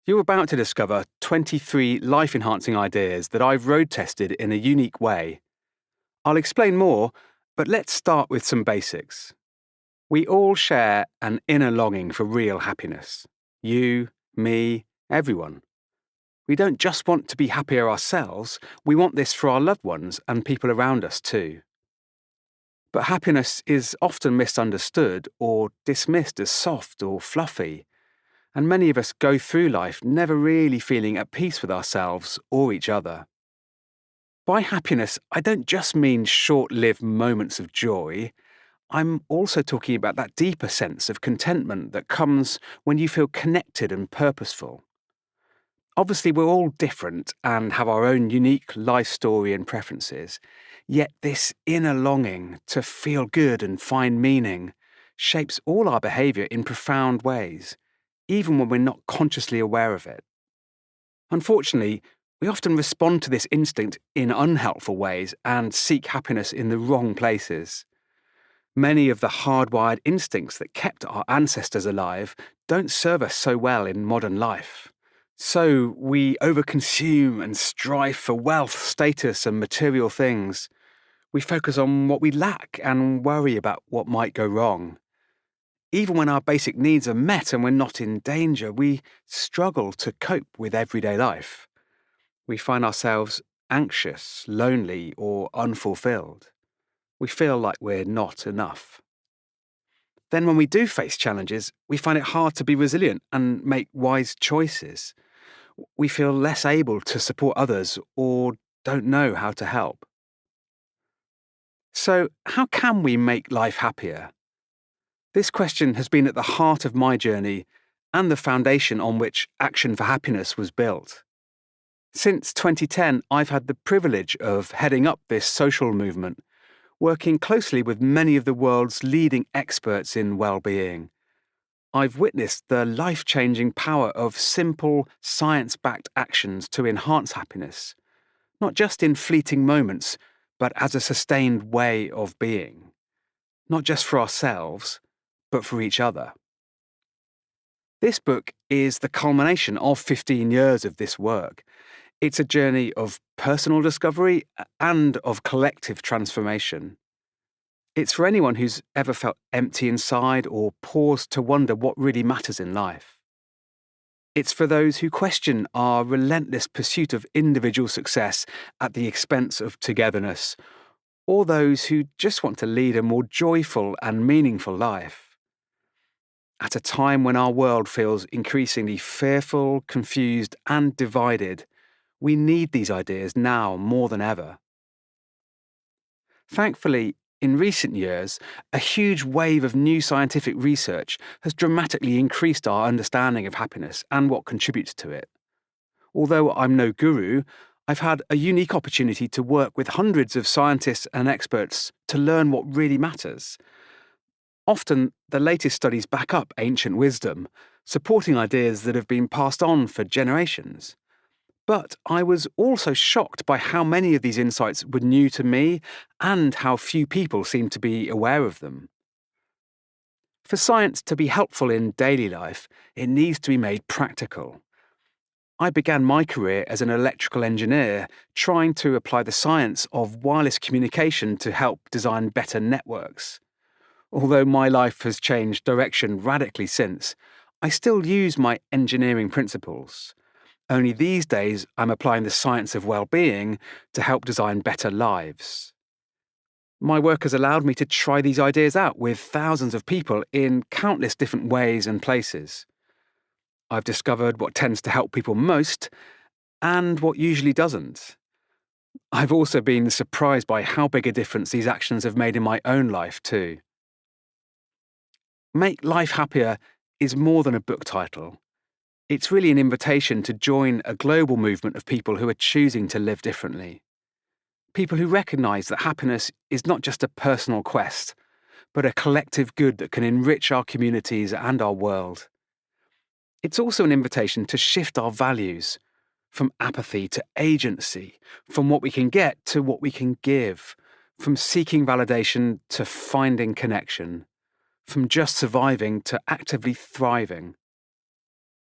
You're about to discover 23 life-enhancing ideas that I've road-tested in a unique way. I'll explain more, but let's start with some basics. We all share an inner longing for real happiness. You, me, everyone. We don't just want to be happier ourselves, we want this for our loved ones and people around us too. But happiness is often misunderstood or dismissed as soft or fluffy. And many of us go through life never really feeling at peace with ourselves or each other. By happiness, I don't just mean short-lived moments of joy. I'm also talking about that deeper sense of contentment that comes when you feel connected and purposeful. Obviously, we're all different and have our own unique life story and preferences, yet this inner longing to feel good and find meaning shapes all our behaviour in profound ways, even when we're not consciously aware of it. Unfortunately, we often respond to this instinct in unhelpful ways and seek happiness in the wrong places. Many of the hardwired instincts that kept our ancestors alive don't serve us so well in modern life. So we overconsume and strive for wealth, status, and material things. We focus on what we lack and worry about what might go wrong. Even when our basic needs are met and we're not in danger, we struggle to cope with everyday life. We find ourselves anxious, lonely, or unfulfilled. We feel like we're not enough. Then when we do face challenges, we find it hard to be resilient and make wise choices. We feel less able to support others or don't know how to help. So, how can we make life happier? This question has been at the heart of my journey and the foundation on which Action for Happiness was built. Since 2010, I've had the privilege of heading up this social movement, working closely with many of the world's leading experts in well-being. I've witnessed the life-changing power of simple, science-backed actions to enhance happiness, not just in fleeting moments, but as a sustained way of being, not just for ourselves, but for each other. This book is the culmination of 15 years of this work. It's a journey of personal discovery and of collective transformation. It's for anyone who's ever felt empty inside or paused to wonder what really matters in life. It's for those who question our relentless pursuit of individual success at the expense of togetherness, or those who just want to lead a more joyful and meaningful life. At a time when our world feels increasingly fearful, confused, and divided, we need these ideas now more than ever. Thankfully, in recent years, a huge wave of new scientific research has dramatically increased our understanding of happiness and what contributes to it. Although I'm no guru, I've had a unique opportunity to work with hundreds of scientists and experts to learn what really matters. Often, the latest studies back up ancient wisdom, supporting ideas that have been passed on for generations. But I was also shocked by how many of these insights were new to me and how few people seemed to be aware of them. For science to be helpful in daily life, it needs to be made practical. I began my career as an electrical engineer, trying to apply the science of wireless communication to help design better networks. Although my life has changed direction radically since, I still use my engineering principles. Only these days, I'm applying the science of well-being to help design better lives. My work has allowed me to try these ideas out with thousands of people in countless different ways and places. I've discovered what tends to help people most and what usually doesn't. I've also been surprised by how big a difference these actions have made in my own life too. Make Life Happier is more than a book title. It's really an invitation to join a global movement of people who are choosing to live differently. People who recognise that happiness is not just a personal quest, but a collective good that can enrich our communities and our world. It's also an invitation to shift our values, from apathy to agency, from what we can get to what we can give, from seeking validation to finding connection, from just surviving to actively thriving.